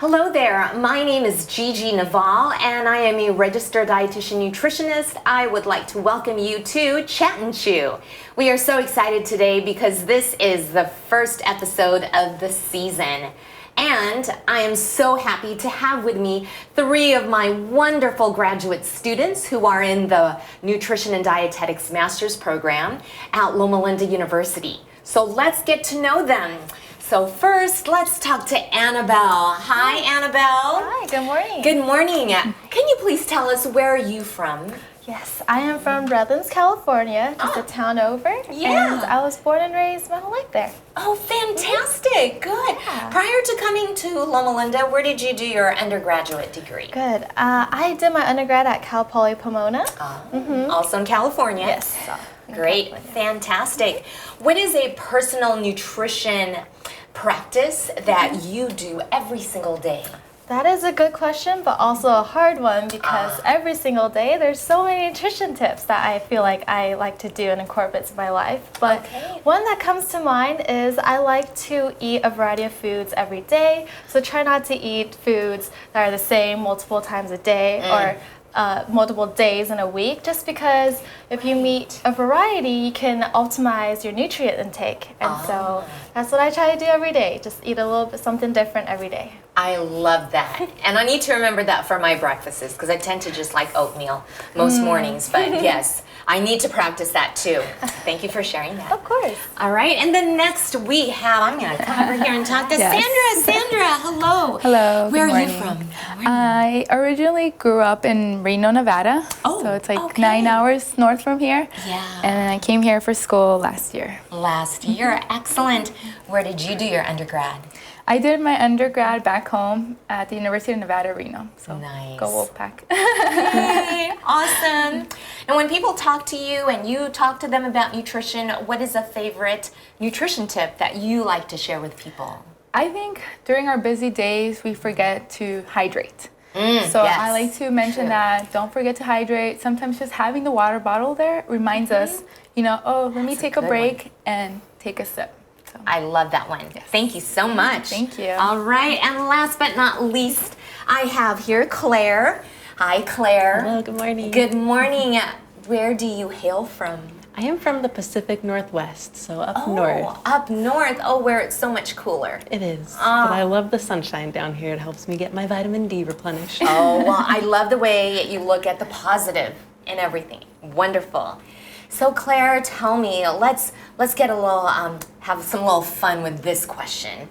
Hello there, my name is Gigi Naval and I am a registered dietitian nutritionist. I would like to welcome you to Chat and Chew. We are so excited today because this is the first episode of the season. And I am so happy to have with me 3 of my wonderful graduate students who are in the Nutrition and Dietetics Master's Program at Loma Linda University. So let's get to know them. So first, let's talk to Annabelle. Hi, Annabelle. Hi, good morning. Good morning. Can you please tell us where are you from? Yes, I am from Redlands, California, just a town over. Yeah. And I was born and raised my whole life there. Oh, fantastic. Good. Yeah. Prior to coming to Loma Linda, where did you do your undergraduate degree? Good. I did my undergrad at Cal Poly Pomona. Also in California. Yes. Great. Fantastic. What is a personal nutrition practice that you do every single day? That is a good question, but also a hard one because every single day there's so many nutrition tips that I feel like I like to do and incorporate in my life. But one that comes to mind is I like to eat a variety of foods every day. So try not to eat foods that are the same multiple times a day or multiple days in a week, just because if you eat a variety, you can optimize your nutrient intake. And so that's what I try to do every day, just eat a little bit something different every day. I love that. And I need to remember that for my breakfasts because I tend to just like oatmeal most mornings. But yes, I need to practice that too. Thank you for sharing that. Of course. All right. And then next we have, I'm going to come over here and talk to Sandra. Sandra, hello. Hello. Where good are you morning. from? I originally grew up in Reno, Nevada. Oh, so it's like okay. 9 hours north from here. Yeah. And then I came here for school last year. Last year. Excellent. Where did you do your undergrad? I did my undergrad back home at the University of Nevada, Reno. So Nice. go Wolfpack. Yay, awesome. And when people talk to you and you talk to them about nutrition, what is a favorite nutrition tip that you like to share with people? I think during our busy days, we forget to hydrate. So yes. I like to mention that don't forget to hydrate. Sometimes just having the water bottle there reminds us, let me take a break and take a sip. So. I love that one. Yes. Thank you so much. Thank you. All right, and last but not least, I have here Claire. Hi, Claire. Hello, good morning. Good morning. Where do you hail from? I am from the Pacific Northwest, so up north. Up north. Oh, where it's so much cooler. It is. But I love the sunshine down here. It helps me get my vitamin D replenished. Oh, well, I love the way you look at the positive in everything. Wonderful. So Claire, tell me, let's get a little, have some little fun with this question.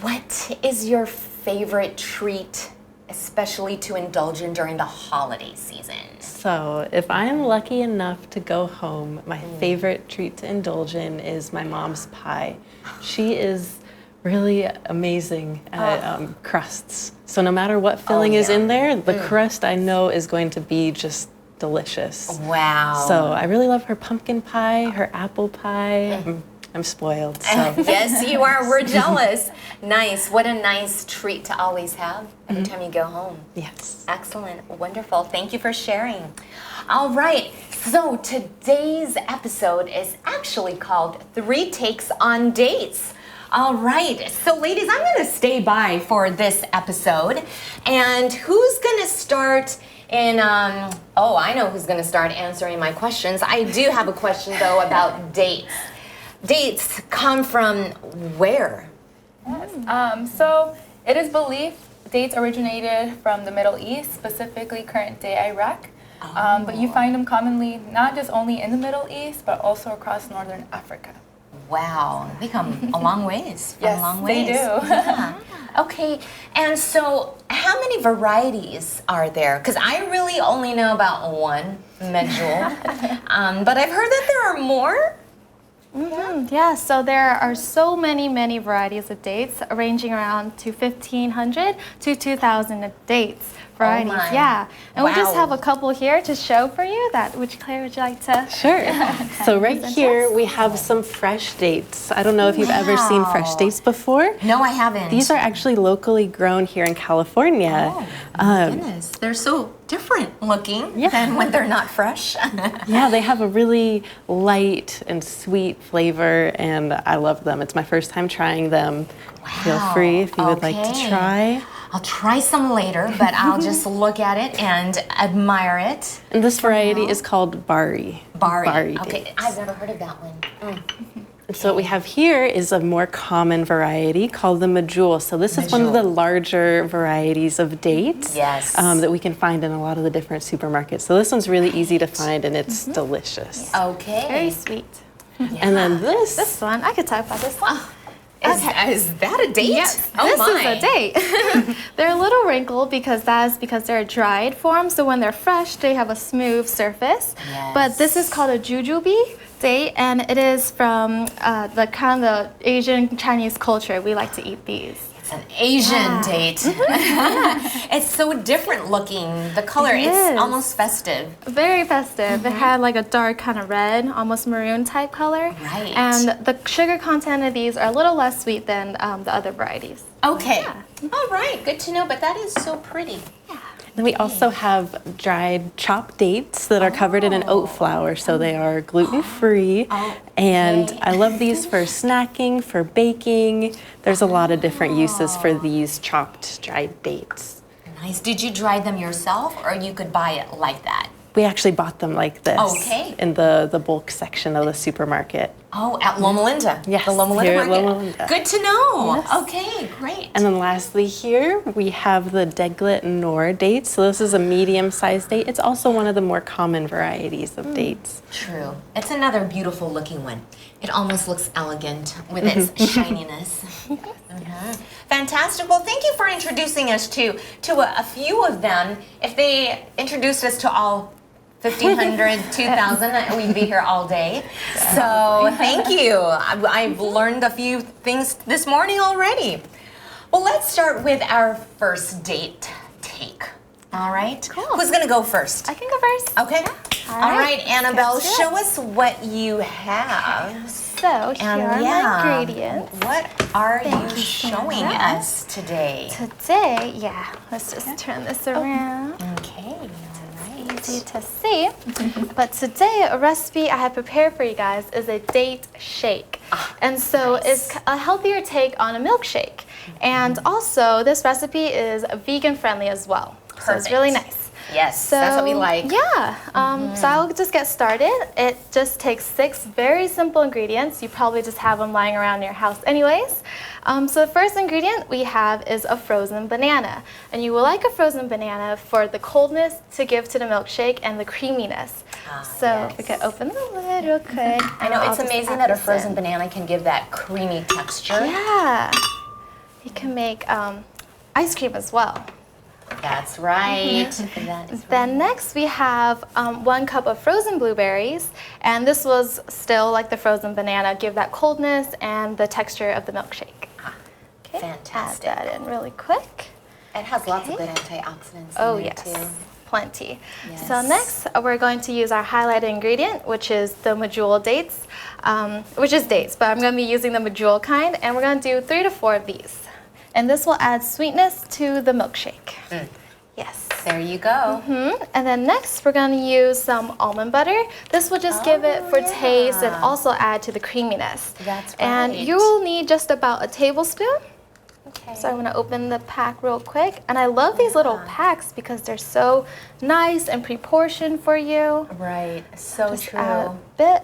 What is your favorite treat, especially to indulge in during the holiday season? So if I'm lucky enough to go home, my favorite treat to indulge in is my mom's pie. She is really amazing at crusts. So no matter what filling is in there, the crust I know is going to be just delicious. Wow. So I really love her pumpkin pie, her apple pie. I'm spoiled. So. Yes, you are. We're jealous. Nice. What a nice treat to always have every time you go home. Yes. Excellent. Wonderful. Thank you for sharing. All right. So today's episode is actually called 3 Takes on Dates. All right. So ladies, I'm going to stay by for this episode. And who's going to start in, I know who's going to start answering my questions. I do have a question, though, about dates. Dates come from where? Yes. So it is believed dates originated from the Middle East, specifically current-day Iraq. But you find them commonly not just only in the Middle East, but also across northern Africa. Wow, they come a long ways. Yes, a long they ways. do. Yeah. Okay, and so how many varieties are there? Because I really only know about one medjool, but I've heard that there are more. Yeah, so there are so many varieties of dates, ranging around to 1,500 to 2,000 dates varieties. my. Yeah, and we just Wow. have a couple here to show for you. Which Claire, would you like to? Sure. So right here we have some fresh dates. I don't know if you've ever seen fresh Wow. dates before. No, I haven't. These are actually locally grown here in California. Oh, my goodness. They're so different looking than when they're not fresh. Yeah, they have a really light and sweet flavor, and I love them. It's my first time trying them. Feel free if you would like to try. I'll try some later, but I'll just look at it and admire it. And this variety is called Bari. Bari. Dates. Okay, I've never heard of that one. And so what we have here is a more common variety called the Medjool. So this is one of the larger varieties of dates that we can find in a lot of the different supermarkets. So this one's really easy to find, and it's delicious. Okay. Very sweet. And then This one, I could talk about this one. Is that a date? Yes, Oh this my. is a date. They're a little wrinkled because they're a dried form. So when they're fresh, they have a smooth surface. Yes. But this is called a jujube date, and it is from the kind of the Asian Chinese culture. We like to eat these. It's an Asian date. It's so different looking. The color, It it's is. almost festive. Very festive. It had like a dark kind of red, almost maroon type color. Right. And the sugar content of these are a little less sweet than the other varieties. Okay. All right, good to know, but that is so pretty. Then we also have dried chopped dates that are covered in an oat flour, so they are gluten-free. And I love these for snacking, for baking. There's a lot of different uses for these chopped dried dates. Nice. Did you dry them yourself, or you could buy it like that? We actually bought them like this in the bulk section of the supermarket. Oh, at Loma Linda. Yes, The Loma Linda here at Market. Loma Linda. Good to know. Yes. Okay, great. And then lastly here, we have the Deglet Noor dates. So this is a medium-sized date. It's also one of the more common varieties of dates. True. It's another beautiful looking one. It almost looks elegant with its shininess. Fantastic. Well, thank you for introducing us to a few of them. If they introduced us to all 1,500, 2,000, we'd be here all day. So thank you. I've learned a few things this morning already. Well, let's start with our first date take. All right? Cool. Who's going to go first? I can go first. Okay. All All right, right, Annabelle, let's do it. show us what you have. So here are my ingredients. What are Thank you you, showing Sandra. us today? Today, let's just turn this around. Okay, all right. Easy to see. But today, a recipe I have prepared for you guys is a date shake. And so it's a healthier take on a milkshake. And also, this recipe is vegan friendly as well. So it's really nice. Yes, that's what we like. Yeah, so I'll just get started. It just takes 6 very simple ingredients. You probably just have them lying around your house anyways. So the first ingredient we have is a frozen banana. And you will like a frozen banana for the coldness to give to the milkshake and the creaminess. So if we could open the lid real quick. I know, I'll it's just amazing add that a this frozen in. banana can give that creamy texture. Yeah, you can make ice cream as well. That's right. That is Then next we have 1 cup of frozen blueberries, and this was still like the frozen banana, give that coldness and the texture of the milkshake. Okay, fantastic. add that in really quick. It has lots of good antioxidants Oh in there yes, too. plenty. Yes. So next we're going to use our highlighted ingredient, which is the Medjool dates, which is dates, but I'm going to be using the Medjool kind, and we're going to do 3 to 4 of these. And this will add sweetness to the milkshake. Yes. There you go. And then next, we're going to use some almond butter. This will just give it for taste and also add to the creaminess. That's And right. you will need just about a tablespoon. Okay. So I'm going to open the pack real quick. And I love these little packs because they're so nice and proportioned for you. Right. So Just true. add a bit,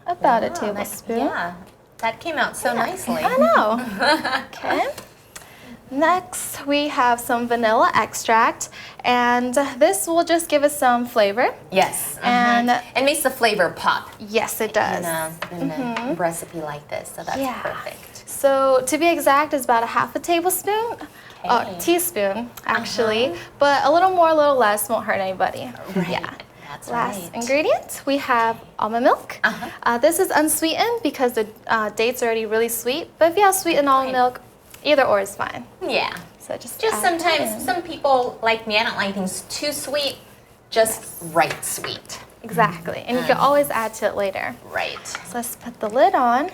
about a Wow, tablespoon. Yeah. That came out so nicely. I know. Okay. Next, we have some vanilla extract, and this will just give us some flavor. Yes. And it makes the flavor pop yes, it does. in a recipe like this, so that's Yeah. perfect. So to be exact, it's about a half a tablespoon, Okay. teaspoon actually, but a little more, a little less won't hurt anybody. Right. Yeah. That's Last right. ingredient, we have almond milk. This is unsweetened because the dates are already really sweet, but if you have sweetened almond milk, either or is fine. Yeah. So just Just add sometimes, that in. some people like me, I don't like things too sweet, just right sweet. Exactly, and you can always add to it later. Right. So let's put the lid on.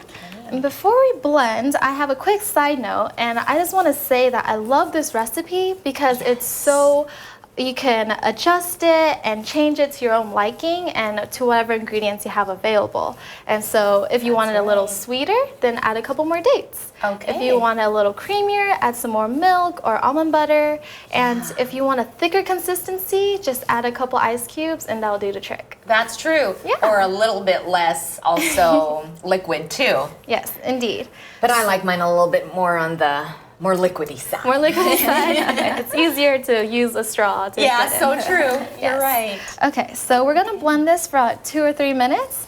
And before we blend, I have a quick side note, and I just want to say that I love this recipe because it's so you can adjust it and change it to your own liking and to whatever ingredients you have available. And so if you want it a little sweeter, then add a couple more dates. Okay. If you want it a little creamier, add some more milk or almond butter. And if you want a thicker consistency, just add a couple ice cubes and that'll do the trick. That's true. Yeah. Or a little bit less also liquid too. Yes, indeed. But I like mine a little bit more on the more liquidy side. More liquid side. Okay. It's easier to use a straw to Yeah, get so in. true. You're Yes. right. Okay, so we're gonna blend this for about 2 or 3 minutes,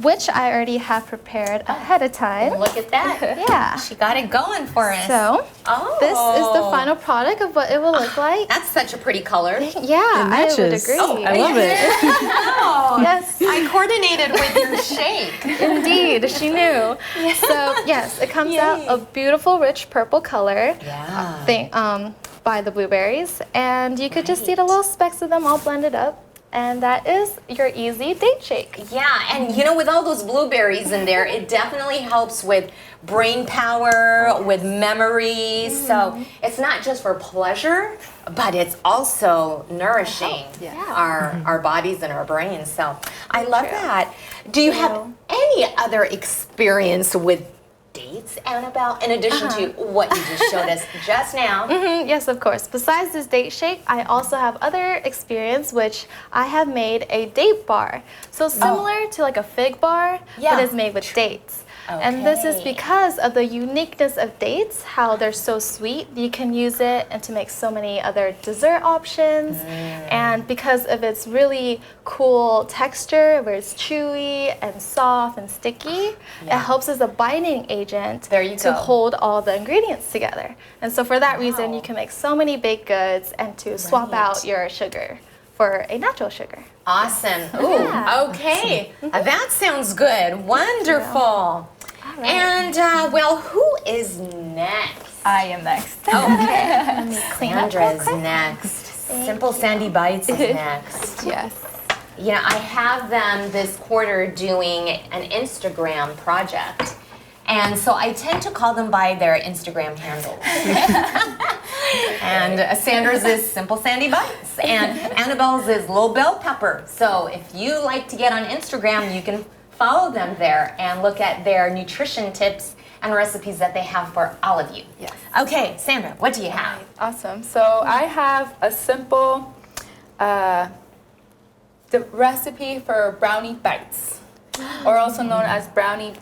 which I already have prepared ahead of time. Look at that. Yeah. She got it going for us. So oh. this is the final product of what it will look like. That's such a pretty color. Yeah, I would matches. agree. Oh, I love it. Oh, Yes, I coordinated with your shake. indeed, she knew. So yes, it comes out a beautiful, rich purple color. Yeah. By the blueberries, and you could just see the little specks of them all blended up, and that is your easy date shake. Yeah, and you know, with all those blueberries in there, it definitely helps with brain power, with memory. So it's not just for pleasure, but it's also nourishing our bodies and our brains. So I love that. Do you have any other experience with dates, Annabelle, in addition to what you just showed us just now? Yes, of course. Besides this date shake, I also have other experience, which I have made a date bar. So similar to like a fig bar, but it's made with dates. And this is because of the uniqueness of dates, how they're so sweet. You can use it and to make so many other dessert options. And because of its really cool texture, where it's chewy and soft and sticky, it helps as a binding agent to hold all the ingredients together. And so for that reason, you can make so many baked goods and to swap out your sugar for a natural sugar. Awesome. Ooh, okay. That sounds good. Wonderful. And, well, who is next? I am next. Okay. Clean up Sandra real is quick. next. Simple Sandy Bites is next. Yes. You know, I have them this quarter doing an Instagram project. And so I tend to call them by their Instagram handles. And Sandra's is Simple Sandy Bites. And Annabelle's is Little Bell Pepper. So if you like to get on Instagram, you can follow them there and look at their nutrition tips and recipes that they have for all of you. Yes. Okay, Sandra, what do you have? Awesome. So I have a simple the recipe for brownie bites, or also known as brownie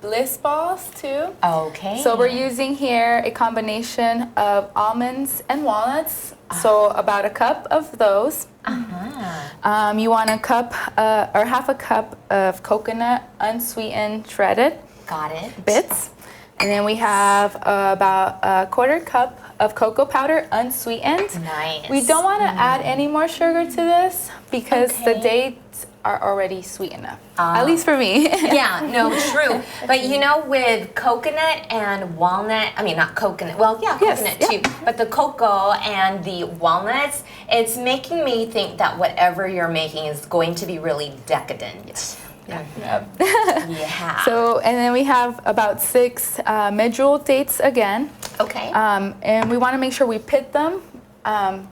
bliss balls too. Okay. So we're using here a combination of almonds and walnuts. So about a cup of those. You want a cup or half a cup of coconut unsweetened shredded Got it. bits. And then we have about a quarter cup of cocoa powder unsweetened. Nice. We don't want to add any more sugar to this because the dates are already sweet enough. At least for me. Yeah, no, true. But you know, with coconut and walnut, I mean, not coconut, well, yeah, Yes, coconut too, but the cocoa and the walnuts, it's making me think that whatever you're making is going to be really decadent. Yeah. So, and then we have about 6 medjool dates again. Okay. And we want to make sure we pit them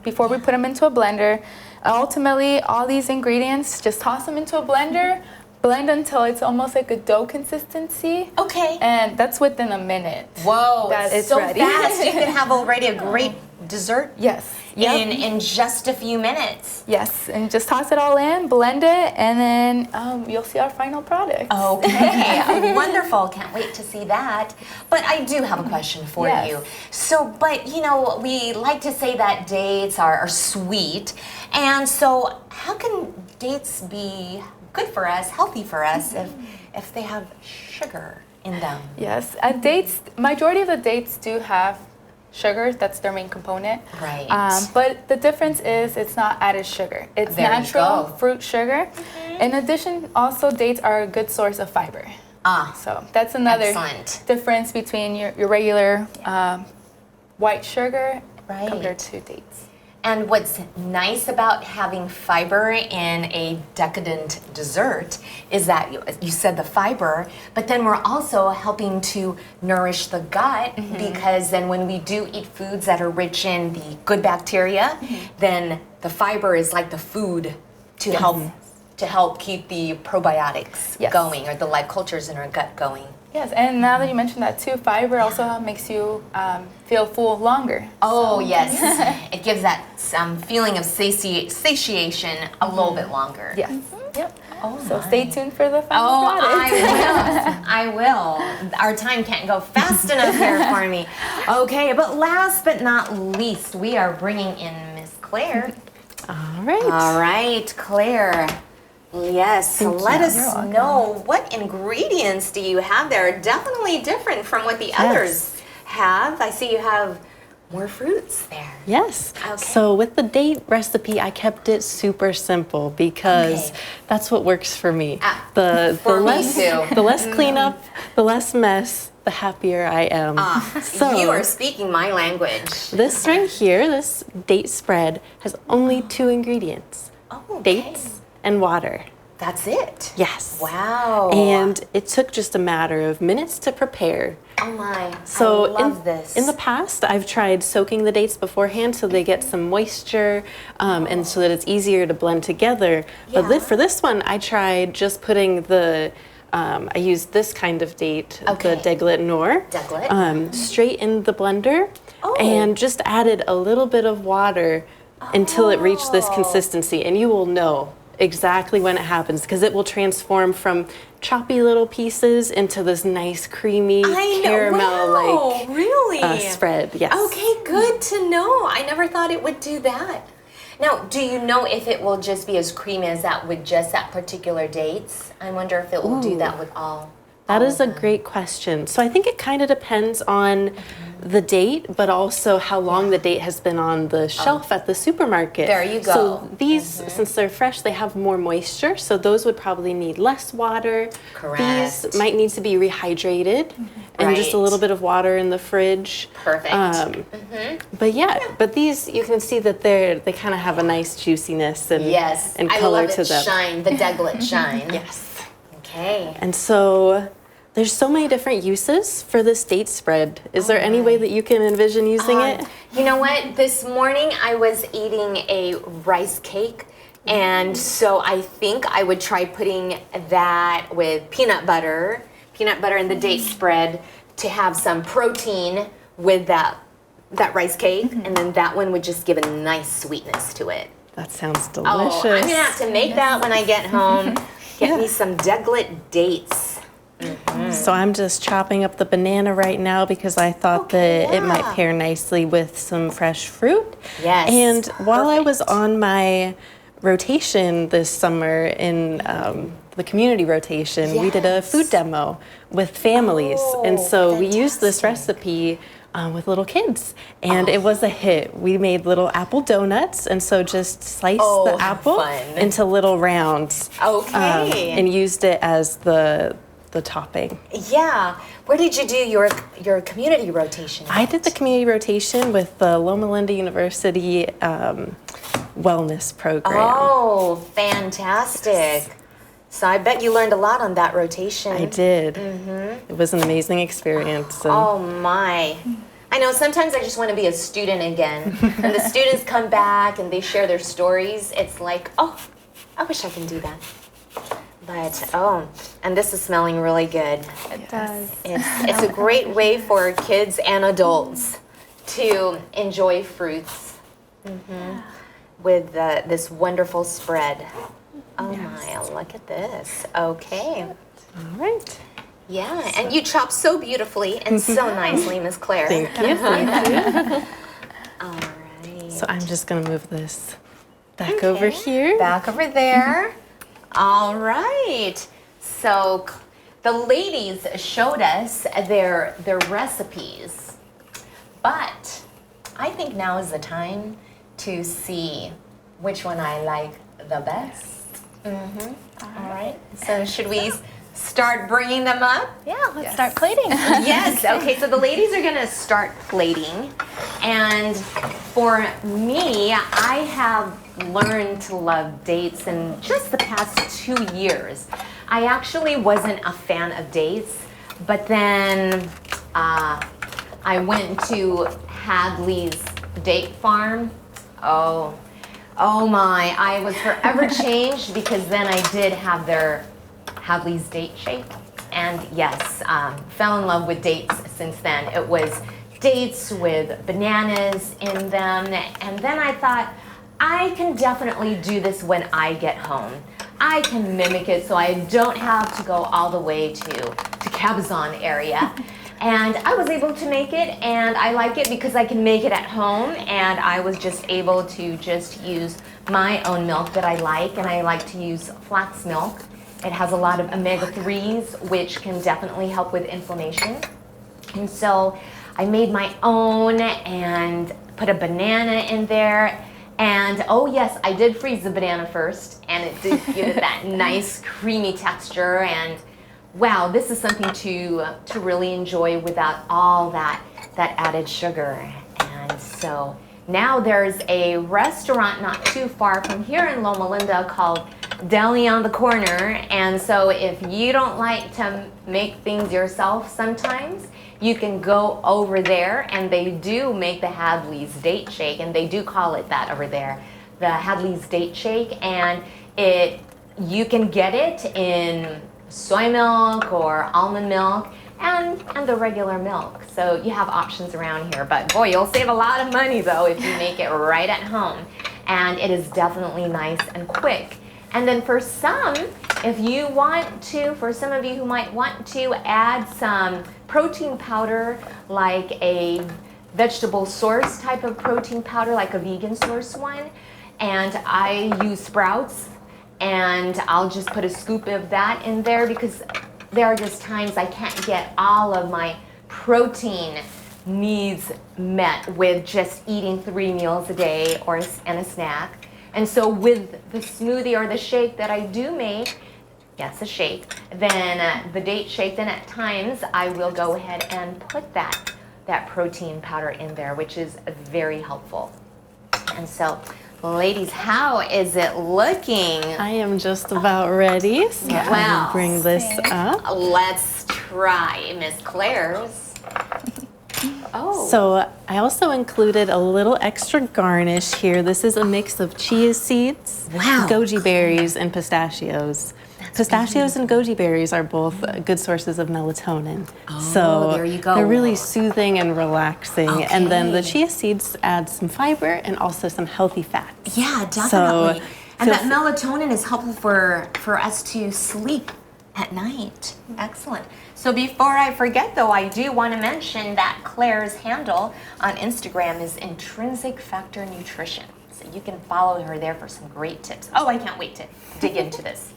before we put them into a blender. Ultimately, all these ingredients, just toss them into a blender, blend until it's almost like a dough consistency. Okay. And that's within a minute. Whoa, that it's it's so ready. fast. You can have already a great dessert Yes. Yep. in just a few minutes. Yes, and just toss it all in, blend it, and then you'll see our final product. Okay, wonderful. Can't wait to see that. But I do have a question for Yes. you. So, but you know, we like to say that dates are sweet. And so, how can dates be good for us, healthy for us, if they have sugar in them? Yes, dates, majority of the dates do have sugar. That's their main component. Right. But the difference is it's not added sugar. It's There you natural go. fruit sugar. In addition, also dates are a good source of fiber. So that's another Excellent. difference between your regular white sugar Right. compared to dates. And what's nice about having fiber in a decadent dessert is that you said the fiber, but then we're also helping to nourish the gut because then when we do eat foods that are rich in the good bacteria, then the fiber is like the food to help keep the probiotics going, or the life cultures in our gut going. Yes, and now that you mentioned that too, fiber also makes you feel full longer. Oh, yes. It gives that feeling of satiation a little bit longer. Yes. Yep. Oh, so stay tuned for the final Oh, product. I will. Our time can't go fast enough here for me. Okay, but last but not least, we are bringing in Miss Claire. All right. All right, Claire. Yes, let us know, what ingredients do you have there? Definitely different from what the others have. I see you have more fruits there. Yes. Okay. So with the date recipe, I kept it super simple because that's what works for me. The less cleanup, the less mess, the happier I am. So you are speaking my language. This right here, this date spread, has only 2 ingredients. Dates and water. That's it? Yes. Wow. And it took just a matter of minutes to prepare. Oh my, So I love this. In the past, I've tried soaking the dates beforehand so they get some moisture and so that it's easier to blend together. But for this one, I tried just putting the, I used this kind of date, the Deglet Noir, straight in the blender and just added a little bit of water until it reached this consistency. And you will know exactly when it happens because it will transform from choppy little pieces into this nice creamy caramel-like spread. Yes. Okay, good to know. I never thought it would do that. Now, do you know if it will just be as creamy as that with just that particular dates? I wonder if it will do that with all. That is a great question. So I think it kind of depends on the date, but also how long the date has been on the shelf at the supermarket. There you go. So these, since they're fresh, they have more moisture, so those would probably need less water. Correct. These might need to be rehydrated and just a little bit of water in the fridge. Perfect. But these, you can see that they kind of have a nice juiciness and, and color to them. Shine, the Deglet shine. Yes. Okay. And so there's so many different uses for this date spread. Is there any way that you can envision using it? You know what? This morning I was eating a rice cake, and so I think I would try putting that with peanut butter in the date spread to have some protein with that rice cake, and then that one would just give a nice sweetness to it. That sounds delicious. Oh, I'm gonna have to make that when I get home. Get me some Deglet dates. So I'm just chopping up the banana right now because I thought that it might pair nicely with some fresh fruit. Yes. And while I was on my rotation this summer in the community rotation, we did a food demo with families. And so we used this recipe with little kids, and it was a hit. We made little apple donuts, and so just sliced the apple into little rounds. Okay. And used it as the topping. Yeah. Where did you do your community rotation? I did the community rotation with the Loma Linda University wellness program. Oh, fantastic. So I bet you learned a lot on that rotation. I did. It was an amazing experience. And oh my. I know sometimes I just want to be a student again. When the students come back and they share their stories, it's like, oh, I wish I can do that. But, and this is smelling really good. It does. It's a great way for kids and adults to enjoy fruits with this wonderful spread. Oh my, look at this. Okay. all right. Yeah, and you chop so beautifully and so nicely, Miss Claire. Thank you. All right. So I'm just going to move this back over here. Back over there. All right. So the ladies showed us their recipes, but I think now is the time to see which one I like the best. All right. So should we start bringing them up? Yeah, let's start plating. Yes. Okay. So the ladies are going to start plating, and for me, I have learned to love dates in just the past 2 years. I actually wasn't a fan of dates, but then I went to Hadley's Date Farm. Oh my, I was forever changed because then I did have their Hadley's Date Shake. And yes, fell in love with dates since then. It was dates with bananas in them. And then I thought, I can definitely do this when I get home. I can mimic it so I don't have to go all the way to Cabazon area. And I was able to make it, and I like it because I can make it at home, and I was just able to just use my own milk that I like, and I like to use flax milk. It has a lot of omega-3s, which can definitely help with inflammation. And so I made my own and put a banana in there. And oh yes, I did freeze the banana first, and it did give it that nice creamy texture. And wow, this is something to really enjoy without all that added sugar. And so now there's a restaurant not too far from here in Loma Linda called Deli on the Corner. And so if you don't like to make things yourself sometimes, you can go over there, and they do make the Hadley's Date Shake, and they do call it that over there, the Hadley's Date Shake. And you can get it in soy milk or almond milk and the regular milk. So you have options around here, but boy, you'll save a lot of money though if you make it right at home. And it is definitely nice and quick. And then for some, if you want to, for some of you who might want to add some protein powder, like a vegetable source type of protein powder, like a vegan source one, and I use Sprouts, and I'll just put a scoop of that in there because there are just times I can't get all of my protein needs met with just eating 3 meals a day and a snack. And so with the smoothie or the shake that I do make, yes, a shake, then the date shake, then at times I will go ahead and put that protein powder in there, which is very helpful. And so, ladies, how is it looking? I am just about ready, so I Wow. will bring this up. Let's try Miss Claire's. Oh. So I also included a little extra garnish here. This is a mix of chia seeds, Wow. goji berries, and pistachios. Pistachios and goji berries are both good sources of melatonin. So there you go. they're really soothing and relaxing. And then the Okay. chia seeds add some fiber and also some healthy fats. Yeah, definitely. And feel that melatonin is helpful for us to sleep at night. Excellent. So before I forget though, I do want to mention that Claire's handle on Instagram is Intrinsic Factor Nutrition. So you can follow her there for some great tips. Oh, I can't wait to dig into this.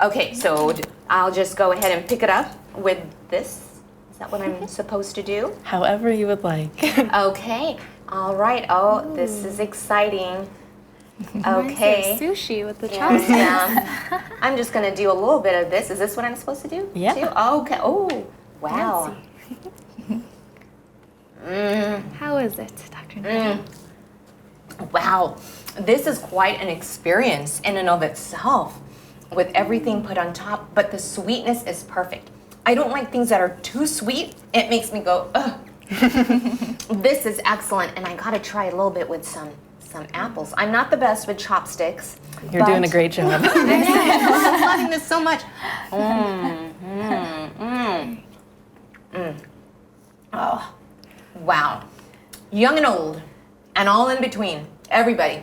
Okay, so I'll just go ahead and pick it up with this. Is that what I'm supposed to do? However you would like. Okay. All right. Oh, this is exciting. Okay. Sushi with the chopsticks. Yeah. I'm just going to do a little bit of this. Is this what I'm supposed to do? Yeah. Too? Okay. Oh, wow. How is it, Dr. Nicole? Wow. This is quite an experience in and of itself with everything put on top, but the sweetness is perfect. I don't like things that are too sweet. It makes me go, ugh. This is excellent, and I got to try a little bit with some apples. I'm not the best with chopsticks. You're doing a great job. I'm loving this so much. Oh, wow. Young and old, and all in between. Everybody.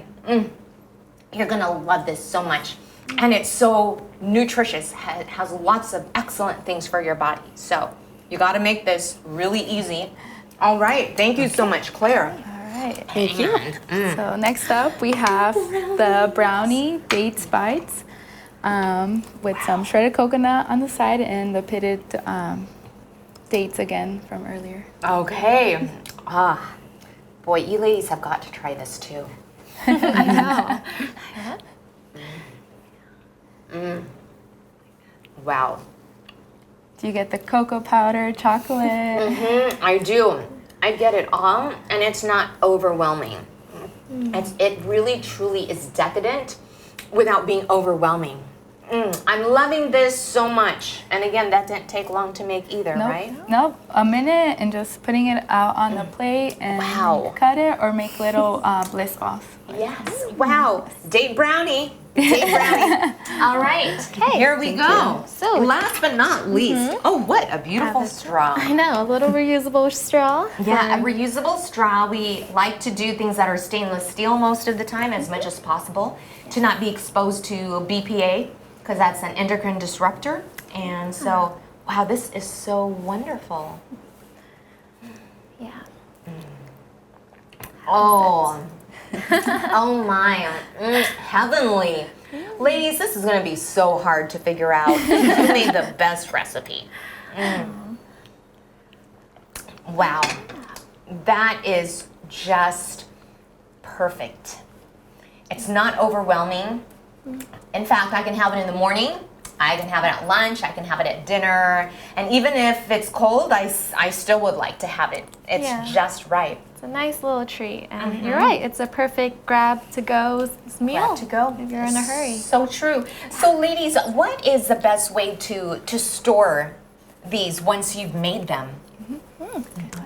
You're gonna love this so much. And it's so nutritious. It has lots of excellent things for your body. So you gotta make this really easy. All right, thank you so much, Claire. All right. Thank you. So next up we have the brownie dates bites with some shredded coconut on the side and the pitted dates again from earlier. Okay. Boy, you ladies have got to try this too. I know. Wow. Do you get the cocoa powder, chocolate? I do. I get it all, and it's not overwhelming. It really, truly is decadent without being overwhelming. I'm loving this so much. And again, that didn't take long to make either, right? Nope. A minute and just putting it out on the plate and cut it or make little bliss balls. Yes. Wow. Date brownie. Date brownie. All right. Okay. Here we go. So last but not least, oh, what a beautiful straw. I know, a little reusable straw. Yeah, a reusable straw. We like to do things that are stainless steel most of the time as much as possible to not be exposed to BPA because that's an endocrine disruptor. And so, wow, this is so wonderful. Yeah. Oh, oh my, heavenly. Ladies, this is gonna be so hard to figure out. Who made the best recipe? Wow, that is just perfect. It's not overwhelming. In fact, I can have it in the morning, I can have it at lunch, I can have it at dinner, and even if it's cold, I still would like to have it. It's just right. It's a nice little treat, and you're right, it's a perfect grab-to-go meal. Grab-to-go. If you're in a hurry. So true. So ladies, what is the best way to store these once you've made them?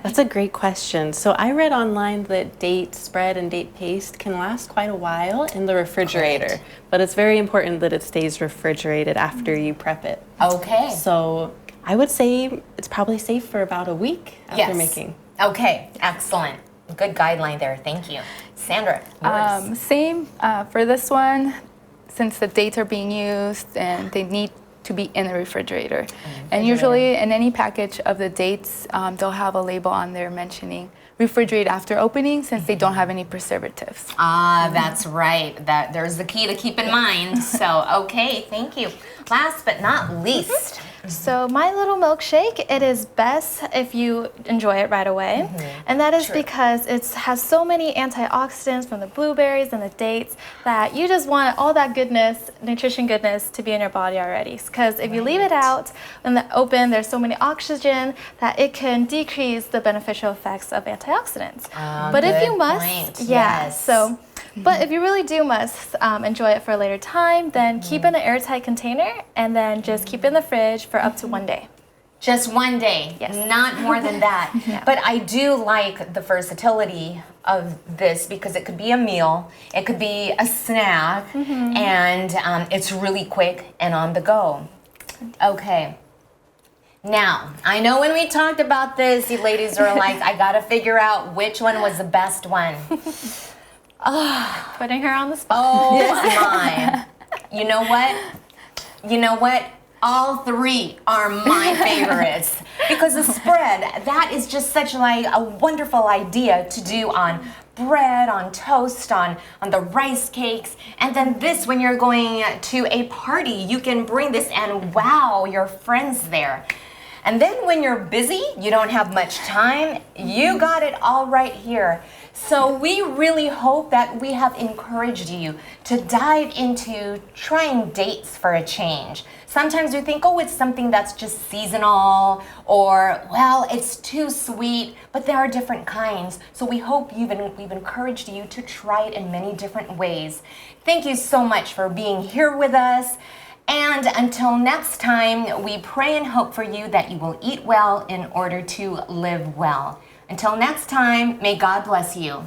That's a great question. So I read online that date spread and date paste can last quite a while in the refrigerator, but it's very important that it stays refrigerated after you prep it. Okay. So I would say it's probably safe for about a week after making. Okay, excellent. Good guideline there. Thank you. Sandra, yours. Same for this one, since the dates are being used and they need to be in the refrigerator. And usually in any package of the dates, they'll have a label on there mentioning refrigerate after opening since they don't have any preservatives. Ah, that's right. There's the key to keep in mind. So, okay, thank you. Last but not least. So my little milkshake, it is best if you enjoy it right away. And that is because it has so many antioxidants from the blueberries and the dates that you just want all that goodness, nutrition goodness to be in your body already. Because if you leave it out in the open, there's so many oxygen that it can decrease the beneficial effects of antioxidants. But if you must, but if you really do must enjoy it for a later time, then keep in an airtight container and then just keep it in the fridge for up to 1 day. Just 1 day, not more than that. But I do like the versatility of this because it could be a meal, it could be a snack, and it's really quick and on the go. Okay. Now, I know when we talked about this, you ladies are like, I gotta figure out which one was the best one. Putting her on the spot. Oh my. You know what? You know what? All three are my favorites because the spread, that is just such like a wonderful idea to do on bread, on toast, on the rice cakes. And then this, when you're going to a party, you can bring this and wow your friends there. And then when you're busy, you don't have much time, you got it all right here. So we really hope that we have encouraged you to dive into trying dates for a change. Sometimes we think, oh, it's something that's just seasonal, or, well, it's too sweet, but there are different kinds. So we hope we've encouraged you to try it in many different ways. Thank you so much for being here with us. And until next time, we pray and hope for you that you will eat well in order to live well. Until next time, may God bless you.